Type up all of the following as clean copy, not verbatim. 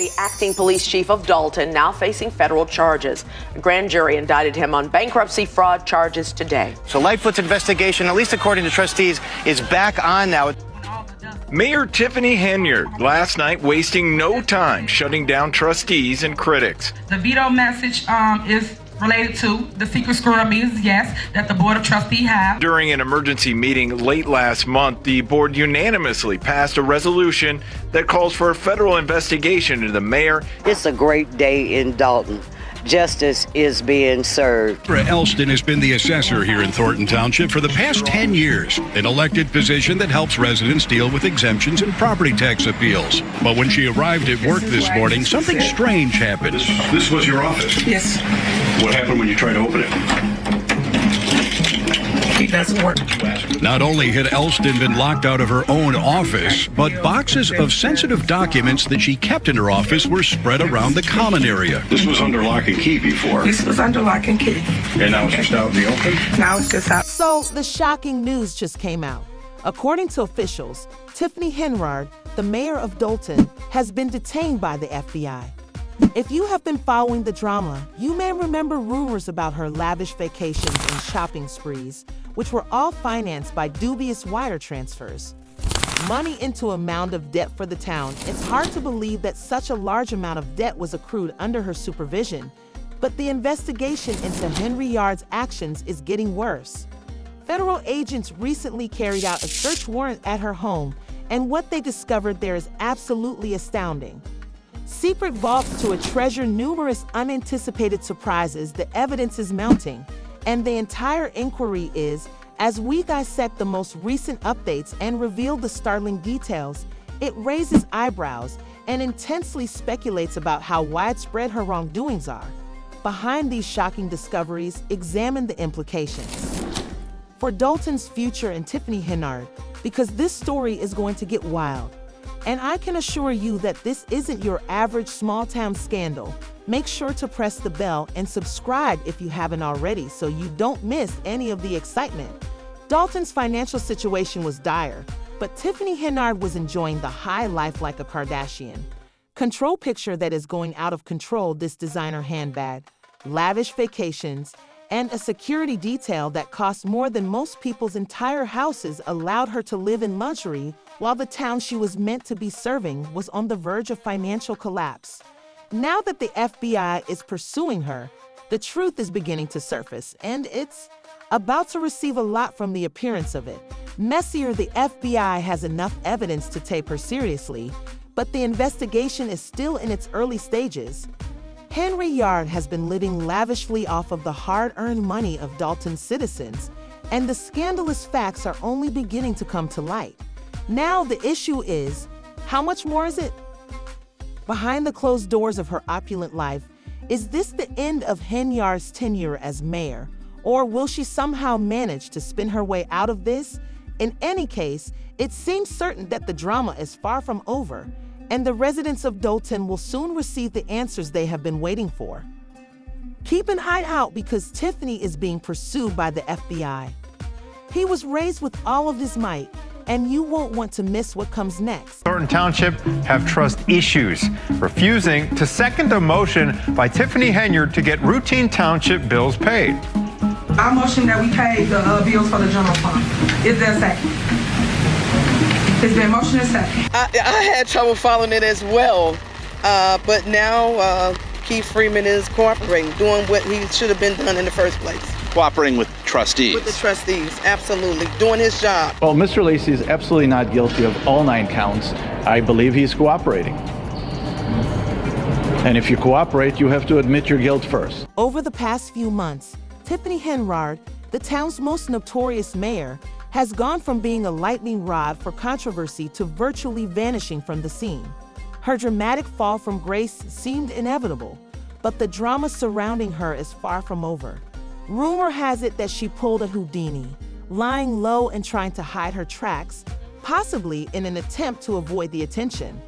The acting police chief of Dalton now facing federal charges. A grand jury indicted him on bankruptcy fraud charges today. So Lightfoot's investigation, at least according to trustees, is back on now. Mayor Tiffany Henyard last night wasting no time shutting down trustees and critics. The veto message is related to the secret scrutiny, yes, that the Board of Trustees have. During an emergency meeting late last month, the board unanimously passed a resolution that calls for a federal investigation into the mayor. It's a great day in Dalton. Justice is being served. Elston has been the assessor here in Thornton Township for the past 10 years, an elected position that helps residents deal with exemptions and property tax appeals. But when she arrived at work this morning, something strange happened. This was your office? Yes. What happened when you tried to open it? It doesn't work. Not only had Elston been locked out of her own office, but boxes of sensitive documents that she kept in her office were spread around the common area. This was under lock and key before. This was under lock and key. And now it's just out in the open? Now it's just out. So the shocking news just came out. According to officials, Tiffany Henyard, the mayor of Dalton, has been detained by the FBI. If you have been following the drama, you may remember rumors about her lavish vacations and shopping sprees, which were all financed by dubious wire transfers. Money into a mound of debt for the town. It's hard to believe that such a large amount of debt was accrued under her supervision, but the investigation into Henyard's actions is getting worse. Federal agents recently carried out a search warrant at her home, and what they discovered there is absolutely astounding. Secret vaults to a treasure, numerous unanticipated surprises, the evidence is mounting, and the entire inquiry is, as we dissect the most recent updates and reveal the startling details, it raises eyebrows and intensely speculates about how widespread her wrongdoings are. Behind these shocking discoveries, examine the implications for Dalton's future and Tiffany Henyard, because this story is going to get wild. And I can assure you that this isn't your average small-town scandal. Make sure to press the bell and subscribe if you haven't already so you don't miss any of the excitement. Dalton's financial situation was dire, but Tiffany Henyard was enjoying the high life like a Kardashian. Control picture that is going out of control, this designer handbag, lavish vacations, and a security detail that cost more than most people's entire houses allowed her to live in luxury while the town she was meant to be serving was on the verge of financial collapse. Now that the FBI is pursuing her, the truth is beginning to surface, and it's about to receive a lot from the appearance of it. Messier, the FBI has enough evidence to take her seriously, but the investigation is still in its early stages. Henyard has been living lavishly off of the hard-earned money of Dalton's citizens, and the scandalous facts are only beginning to come to light. Now the issue is, how much more is it? Behind the closed doors of her opulent life, is this the end of Henyard's tenure as mayor, or will she somehow manage to spin her way out of this? In any case, it seems certain that the drama is far from over, and the residents of Dalton will soon receive the answers they have been waiting for. Keep an eye out because Tiffany is being pursued by the FBI. He was raised with all of his might, and you won't want to miss what comes next. Thornton Township have trust issues, refusing to second a motion by Tiffany Henyard to get routine township bills paid. I motion that we pay the bills for the general fund. Is there a second? It's been motion and second. I had trouble following it as well, but now Keith Freeman is cooperating, doing what he should have been done in the first place. Cooperating with trustees. With the trustees, absolutely, doing his job. Well, Mr. Lacey is absolutely not guilty of all 9 counts. I believe he's cooperating. And if you cooperate, you have to admit your guilt first. Over the past few months, Tiffany Henyard, the town's most notorious mayor, has gone from being a lightning rod for controversy to virtually vanishing from the scene. Her dramatic fall from grace seemed inevitable, but the drama surrounding her is far from over. Rumor has it that she pulled a Houdini, lying low and trying to hide her tracks, possibly in an attempt to avoid the attention.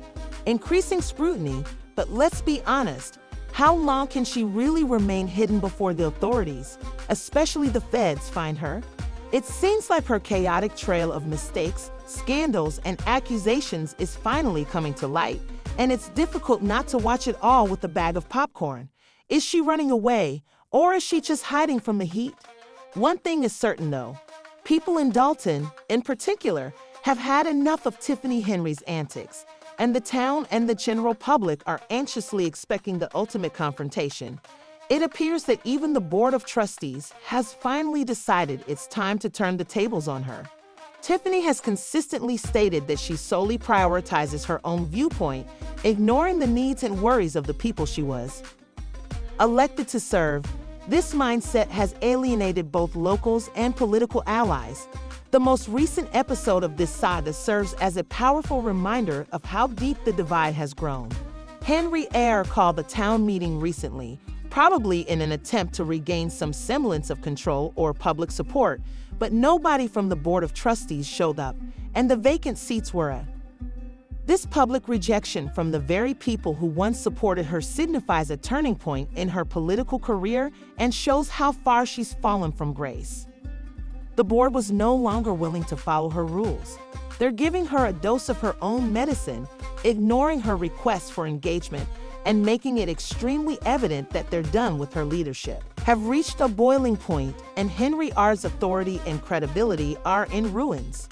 Increasing scrutiny, but let's be honest, how long can she really remain hidden before the authorities, especially the feds, find her? It seems like her chaotic trail of mistakes, scandals, and accusations is finally coming to light, and it's difficult not to watch it all with a bag of popcorn. Is she running away, or is she just hiding from the heat? One thing is certain, though. People in Dalton, in particular, have had enough of Tiffany Henry's antics, and the town and the general public are anxiously expecting the ultimate confrontation. It appears that even the Board of Trustees has finally decided it's time to turn the tables on her. Tiffany has consistently stated that she solely prioritizes her own viewpoint, ignoring the needs and worries of the people she was elected to serve. This mindset has alienated both locals and political allies. The most recent episode of this saga serves as a powerful reminder of how deep the divide has grown. Henry Eyre called the town meeting recently, probably in an attempt to regain some semblance of control or public support, but nobody from the Board of Trustees showed up, and the vacant seats were a. This public rejection from the very people who once supported her signifies a turning point in her political career and shows how far she's fallen from grace. The board was no longer willing to follow her rules. They're giving her a dose of her own medicine, ignoring her requests for engagement, and making it extremely evident that they're done with her leadership, have reached a boiling point, and Henry R's authority and credibility are in ruins.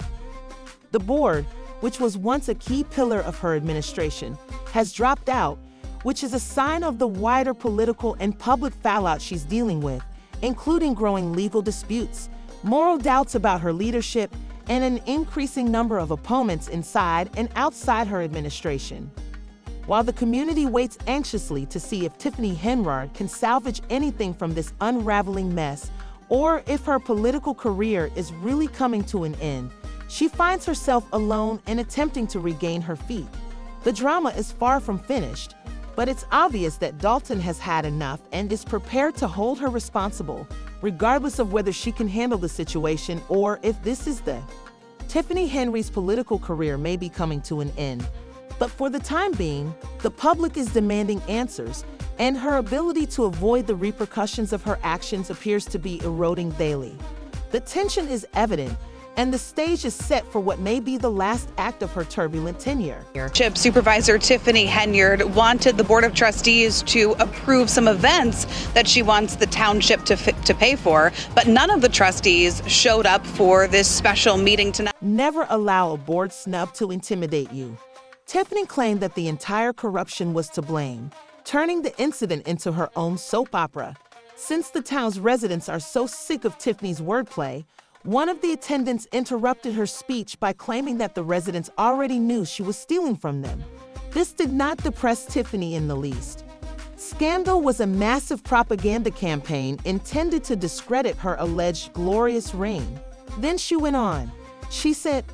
The board, which was once a key pillar of her administration, has dropped out, which is a sign of the wider political and public fallout she's dealing with, including growing legal disputes, moral doubts about her leadership, and an increasing number of opponents inside and outside her administration. While the community waits anxiously to see if Tiffany Henyard can salvage anything from this unraveling mess, or if her political career is really coming to an end, she finds herself alone and attempting to regain her feet. The drama is far from finished, but it's obvious that Dalton has had enough and is prepared to hold her responsible, regardless of whether she can handle the situation or if this is the. Tiffany Henry's political career may be coming to an end, but for the time being, the public is demanding answers, and her ability to avoid the repercussions of her actions appears to be eroding daily. The tension is evident, and the stage is set for what may be the last act of her turbulent tenure. Township Supervisor Tiffany Henyard wanted the Board of Trustees to approve some events that she wants the township to pay for, but none of the trustees showed up for this special meeting tonight. Never allow a board snub to intimidate you. Tiffany claimed that the entire corruption was to blame, turning the incident into her own soap opera. Since the town's residents are so sick of Tiffany's wordplay, one of the attendants interrupted her speech by claiming that the residents already knew she was stealing from them. This did not depress Tiffany in the least. Scandal was a massive propaganda campaign intended to discredit her alleged glorious reign. Then she went on. She said,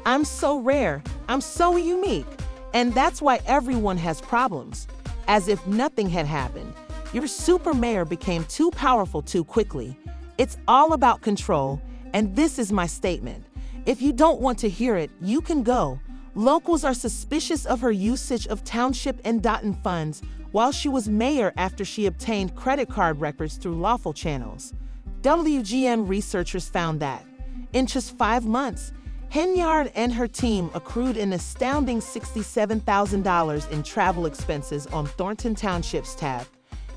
"I'm so rare, I'm so unique, and that's why everyone has problems." As if nothing had happened. Your super mayor became too powerful too quickly. It's all about control. And this is my statement. If you don't want to hear it, you can go. Locals are suspicious of her usage of township and Dalton funds while she was mayor after she obtained credit card records through lawful channels. WGN researchers found that, in just 5 months, Henyard and her team accrued an astounding $67,000 in travel expenses on Thornton Township's tab.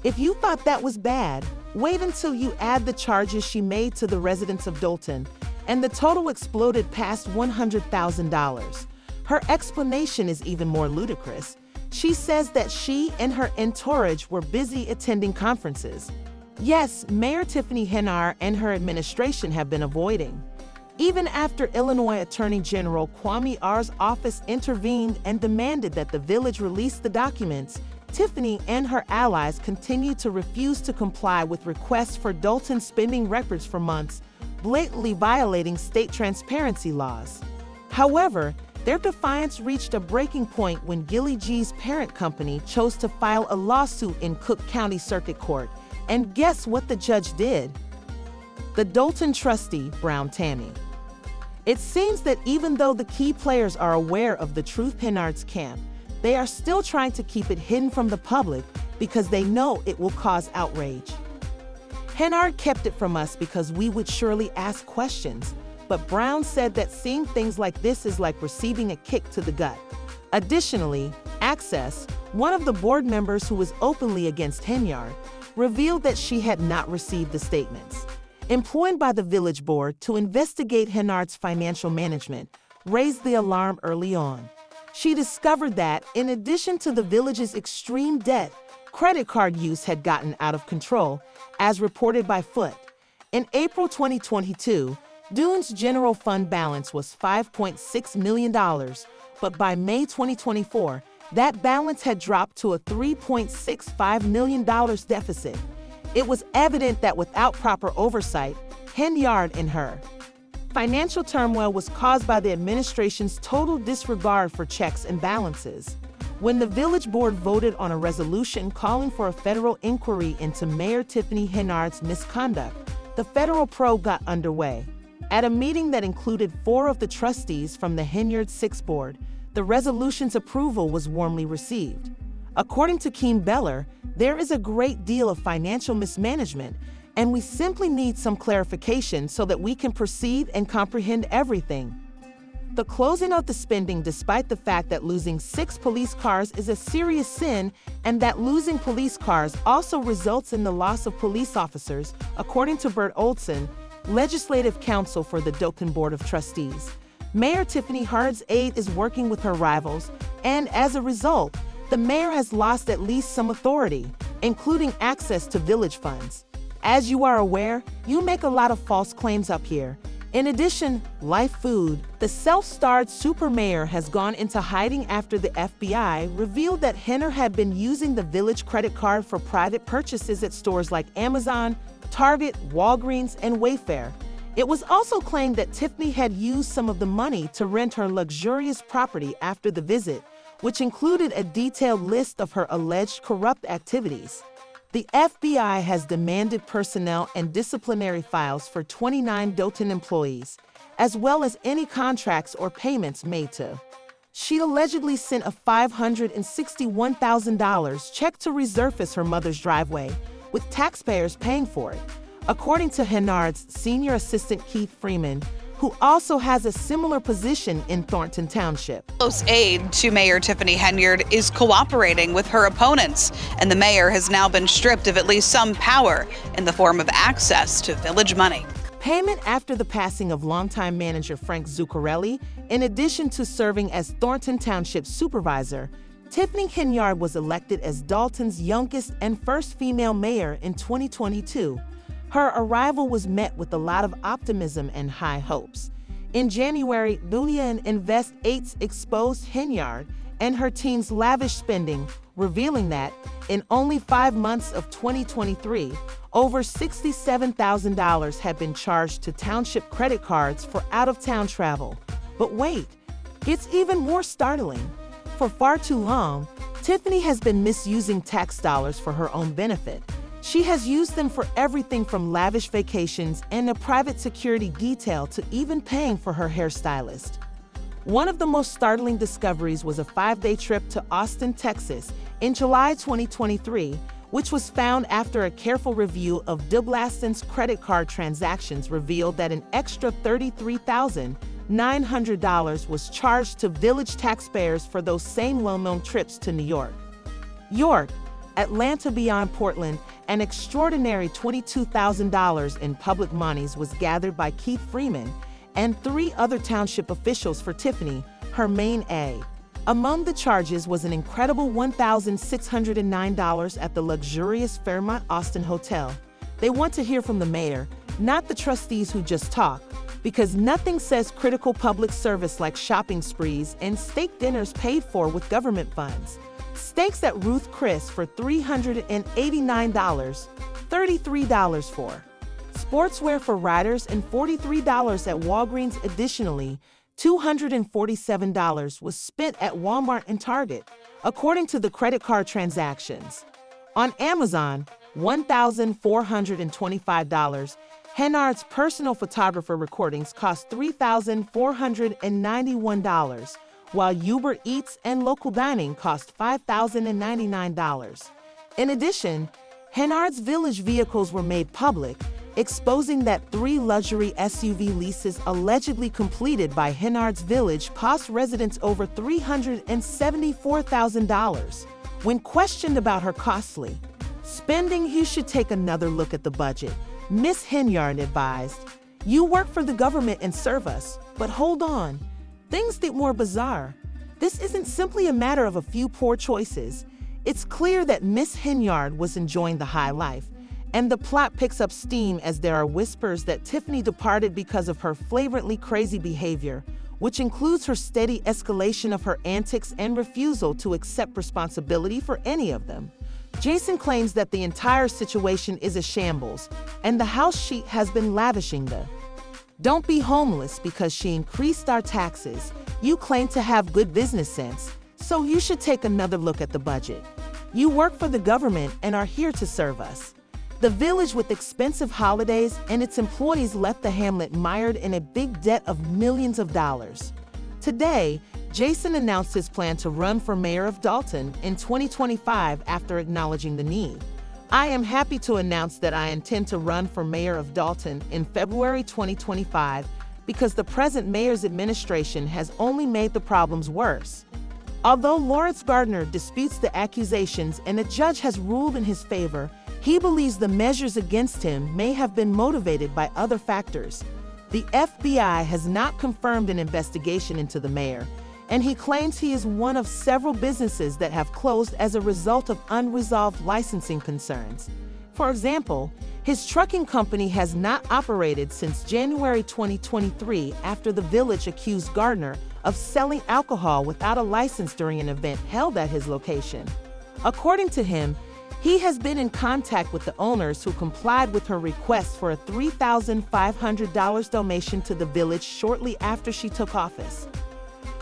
If you thought that was bad, wait until you add the charges she made to the residents of Dalton, and the total exploded past $100,000. Her explanation is even more ludicrous. She says that she and her entourage were busy attending conferences. Yes, Mayor Tiffany Henyard and her administration have been avoiding. Even after Illinois Attorney General Kwame R's office intervened and demanded that the village release the documents, Tiffany and her allies continue to refuse to comply with requests for Dalton spending records for months, blatantly violating state transparency laws. However, their defiance reached a breaking point when Gilly G's parent company chose to file a lawsuit in Cook County Circuit Court. And guess what the judge did? The Dalton trustee, Brown Tammy. It seems that even though the key players are aware of the truth Henyard's camp, they are still trying to keep it hidden from the public because they know it will cause outrage. Henyard kept it from us because we would surely ask questions, but Brown said that seeing things like this is like receiving a kick to the gut. Additionally, Access, one of the board members who was openly against Henyard, revealed that she had not received the statements. Employed by the village board to investigate Henyard's financial management, raised the alarm early on. She discovered that, in addition to the village's extreme debt, credit card use had gotten out of control, as reported by Foot. In April 2022, Dune's general fund balance was $5.6 million, but by May 2024, that balance had dropped to a $3.65 million deficit. It was evident that without proper oversight, Henyard and her financial turmoil was caused by the administration's total disregard for checks and balances. When the village board voted on a resolution calling for a federal inquiry into Mayor Tiffany Henyard's misconduct, the federal probe got underway. At a meeting that included 4 of the trustees from the Henyard 6 board, the resolution's approval was warmly received. According to Keem Beller, there is a great deal of financial mismanagement, and we simply need some clarification so that we can proceed and comprehend everything. The closing of the spending, despite the fact that losing 6 police cars is a serious sin and that losing police cars also results in the loss of police officers, according to Bert Olson, legislative counsel for the Dalton Board of Trustees. Mayor Tiffany Henyard's aide is working with her rivals, and as a result, the mayor has lost at least some authority, including access to village funds. As you are aware, you make a lot of false claims up here. In addition, Life Food, the self-starred super mayor, has gone into hiding after the FBI revealed that Henyard had been using the village credit card for private purchases at stores like Amazon, Target, Walgreens, and Wayfair. It was also claimed that Tiffany had used some of the money to rent her luxurious property after the visit, which included a detailed list of her alleged corrupt activities. The FBI has demanded personnel and disciplinary files for 29 Dalton employees, as well as any contracts or payments made to. She allegedly sent a $561,000 check to resurface her mother's driveway, with taxpayers paying for it, according to Henyard's senior assistant Keith Freeman, who also has a similar position in Thornton Township. Close aide to Mayor Tiffany Henyard is cooperating with her opponents, and the mayor has now been stripped of at least some power in the form of access to village money. Payment after the passing of longtime manager Frank Zuccarelli, in addition to serving as Thornton Township supervisor, Tiffany Henyard was elected as Dalton's youngest and first female mayor in 2022. Her arrival was met with a lot of optimism and high hopes. In January, Bullion Invest 8 exposed Henyard and her team's lavish spending, revealing that, in only 5 months of 2023, over $67,000 had been charged to township credit cards for out-of-town travel. But wait, it's even more startling. For far too long, Tiffany has been misusing tax dollars for her own benefit. She has used them for everything from lavish vacations and a private security detail to even paying for her hairstylist. One of the most startling discoveries was a 5-day trip to Austin, Texas in July 2023, which was found after a careful review of Dublaston's credit card transactions revealed that an extra $33,900 was charged to village taxpayers for those same well-known trips to New York. Atlanta beyond Portland, an extraordinary $22,000 in public monies was gathered by Keith Freeman and 3 other township officials for Tiffany, her main aide. Among the charges was an incredible $1,609 at the luxurious Fairmont Austin Hotel. They want to hear from the mayor, not the trustees who just talk, because nothing says critical public service like shopping sprees and steak dinners paid for with government funds. Steaks at Ruth Chris for $389, $33 for. Sportswear for riders and $43 at Walgreens. Additionally, $247 was spent at Walmart and Target, according to the credit card transactions. On Amazon, $1,425. Henyard's personal photographer recordings cost $3,491, while Uber Eats and local dining cost $5,099. In addition, Henyard's village vehicles were made public, exposing that 3 luxury SUV leases allegedly completed by Henyard's village cost residents over $374,000. When questioned about her costly spending, you should take another look at the budget, Ms. Henyard advised. You work for the government and serve us, but hold on. Things get more bizarre. This isn't simply a matter of a few poor choices. It's clear that Ms. Henyard was enjoying the high life, and the plot picks up steam as there are whispers that Tiffany departed because of her flagrantly crazy behavior, which includes her steady escalation of her antics and refusal to accept responsibility for any of them. Jason claims that the entire situation is a shambles, and the house sheet has been lavishing the "Don't be homeless because she increased our taxes." You claim to have good business sense, so you should take another look at the budget. You work for the government and are here to serve us. The village with expensive holidays and its employees left the hamlet mired in a big debt of millions of dollars. Today, Jason announced his plan to run for mayor of Dalton in 2025 after acknowledging the need. I am happy to announce that I intend to run for mayor of Dalton in February 2025 because the present mayor's administration has only made the problems worse. Although Lawrence Gardner disputes the accusations and a judge has ruled in his favor, he believes the measures against him may have been motivated by other factors. The FBI has not confirmed an investigation into the mayor, and he claims he is one of several businesses that have closed as a result of unresolved licensing concerns. For example, his trucking company has not operated since January 2023 after the village accused Gardner of selling alcohol without a license during an event held at his location. According to him, he has been in contact with the owners who complied with her request for a $3,500 donation to the village shortly after she took office.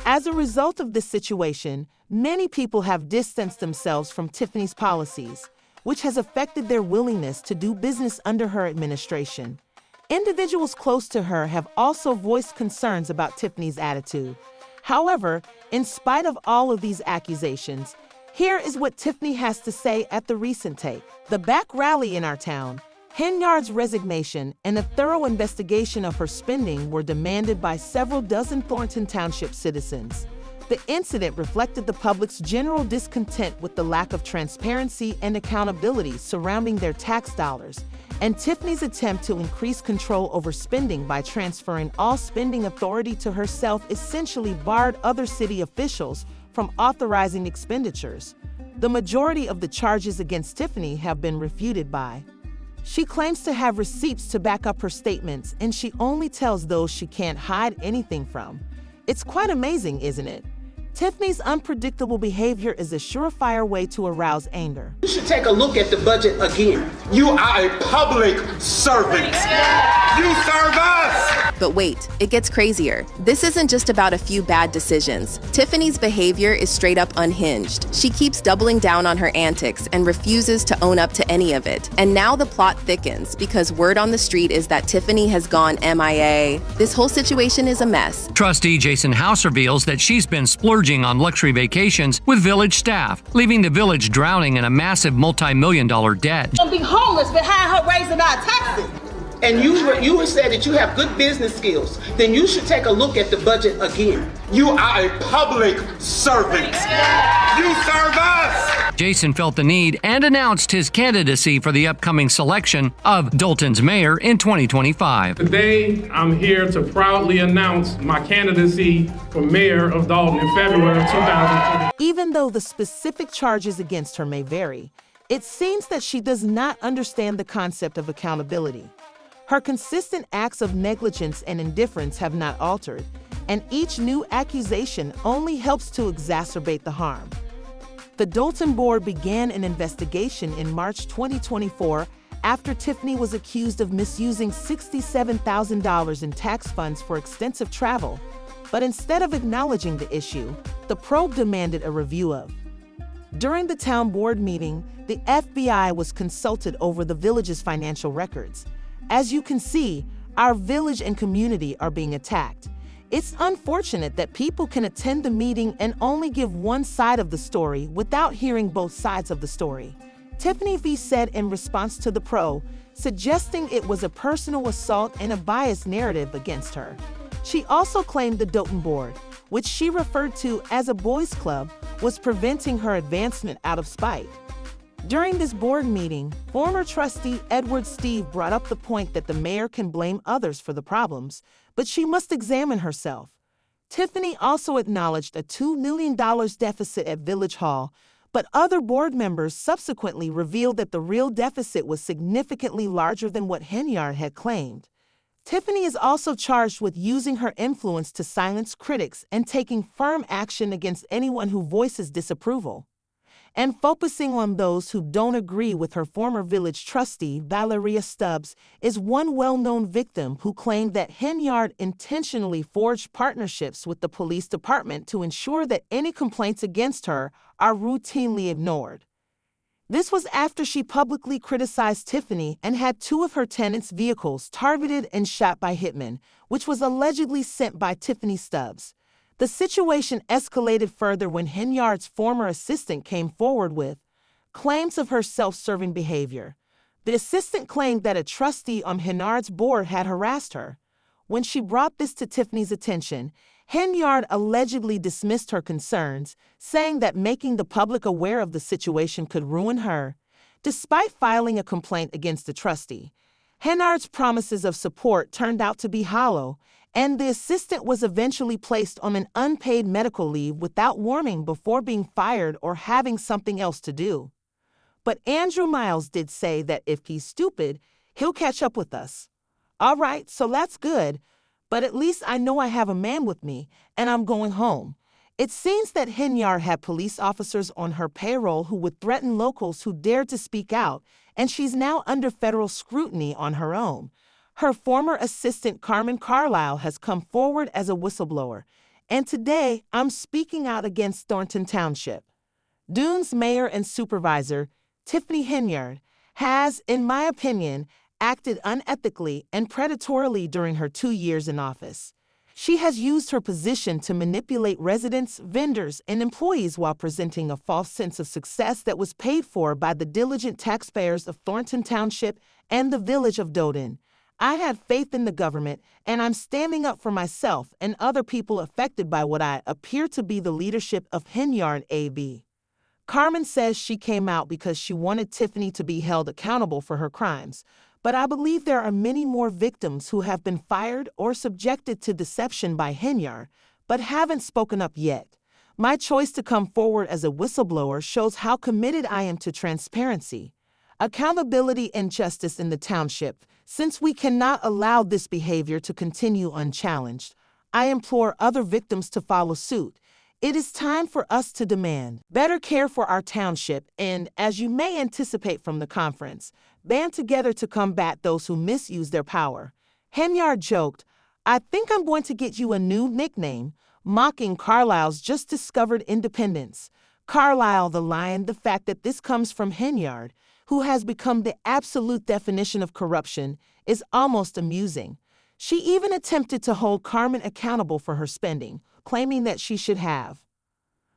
As a result of this situation, many people have distanced themselves from Tiffany's policies, which has affected their willingness to do business under her administration. Individuals close to her have also voiced concerns about Tiffany's attitude. However, in spite of all of these accusations, here is what Tiffany has to say at the recent take. The back rally in our town, Henyard's resignation, and a thorough investigation of her spending were demanded by several dozen Thornton Township citizens. The incident reflected the public's general discontent with the lack of transparency and accountability surrounding their tax dollars, and Tiffany's attempt to increase control over spending by transferring all spending authority to herself essentially barred other city officials from authorizing expenditures. The majority of the charges against Tiffany have been refuted by. She claims to have receipts to back up her statements, and she only tells those she can't hide anything from. It's quite amazing, isn't it? Tiffany's unpredictable behavior is a surefire way to arouse anger. You should take a look at the budget again. You are a public servant. You serve us. But wait, it gets crazier. This isn't just about a few bad decisions. Tiffany's behavior is straight up unhinged. She keeps doubling down on her antics and refuses to own up to any of it. And now the plot thickens because word on the street is that Tiffany has gone MIA. This whole situation is a mess. Trustee Jason House reveals that she's been splurging on luxury vacations with village staff, leaving the village drowning in a massive multi-million-dollar debt. Don't be homeless behind her raising our taxes. And you would say that you have good business skills, then you should take a look at the budget again. You are a public servant. You serve us. Jason felt the need and announced his candidacy for the upcoming selection of Dalton's mayor in 2025. Today, I'm here to proudly announce my candidacy for mayor of Dalton in February of 2020. Even though the specific charges against her may vary, it seems that she does not understand the concept of accountability. Her consistent acts of negligence and indifference have not altered, and each new accusation only helps to exacerbate the harm. The Dalton Board began an investigation in March 2024 after Tiffany was accused of misusing $67,000 in tax funds for extensive travel. But instead of acknowledging the issue, the probe demanded a review of. During the town board meeting, the FBI was consulted over the village's financial records. As you can see, our village and community are being attacked. It's unfortunate that people can attend the meeting and only give one side of the story without hearing both sides of the story. Tiffany V said in response to the probe, suggesting it was a personal assault and a biased narrative against her. She also claimed the Doten board, which she referred to as a boys' club, was preventing her advancement out of spite. During this board meeting, former trustee Edward Steve brought up the point that the mayor can blame others for the problems, but she must examine herself. Tiffany also acknowledged a $2 million deficit at Village Hall, but other board members subsequently revealed that the real deficit was significantly larger than what Henyard had claimed. Tiffany is also charged with using her influence to silence critics and taking firm action against anyone who voices disapproval, and focusing on those who don't agree with her. Former village trustee Valeria Stubbs is one well-known victim who claimed that Henyard intentionally forged partnerships with the police department to ensure that any complaints against her are routinely ignored. This was after she publicly criticized Tiffany and had two of her tenants' vehicles targeted and shot by hitmen, which was allegedly sent by Tiffany Stubbs. The situation escalated further when Henyard's former assistant came forward with claims of her self-serving behavior. The assistant claimed that a trustee on Henyard's board had harassed her. When she brought this to Tiffany's attention, Henyard allegedly dismissed her concerns, saying that making the public aware of the situation could ruin her. Despite filing a complaint against the trustee, Henyard's promises of support turned out to be hollow, and the assistant was eventually placed on an unpaid medical leave without warning before being fired or having something else to do. But Andrew Miles did say that if he's stupid, he'll catch up with us. All right, so that's good, but at least I know I have a man with me, and I'm going home. It seems that Henyard had police officers on her payroll who would threaten locals who dared to speak out, and she's now under federal scrutiny on her own. Her former assistant Carmen Carlisle has come forward as a whistleblower, and today I'm speaking out against Thornton Township. Dune's mayor and supervisor, Tiffany Henyard, has, in my opinion, acted unethically and predatorily during her 2 years in office. She has used her position to manipulate residents, vendors, and employees while presenting a false sense of success that was paid for by the diligent taxpayers of Thornton Township and the village of Doden. I had faith in the government, and I'm standing up for myself and other people affected by what I appear to be the leadership of Henyard AB. Carmen says she came out because she wanted Tiffany to be held accountable for her crimes, but I believe there are many more victims who have been fired or subjected to deception by Henyard, but haven't spoken up yet. My choice to come forward as a whistleblower shows how committed I am to transparency, accountability, and justice in the township. Since we cannot allow this behavior to continue unchallenged, I implore other victims to follow suit. It is time for us to demand better care for our township and, as you may anticipate from the conference, band together to combat those who misuse their power. Henyard joked, "I think I'm going to get you a new nickname," mocking Carlisle's just-discovered independence. Carlisle the lion, the fact that this comes from Henyard, who has become the absolute definition of corruption, is almost amusing. She even attempted to hold Carmen accountable for her spending, claiming that she should have.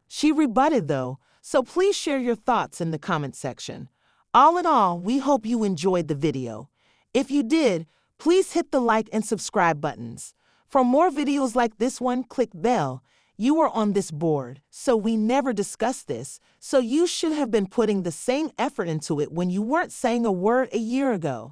She rebutted, though, so please share your thoughts in the comment section. All in all, we hope you enjoyed the video. If you did, please hit the like and subscribe buttons. For more videos like this one, click bell. You were on this board, so we never discussed this, so you should have been putting the same effort into it when you weren't saying a word a year ago.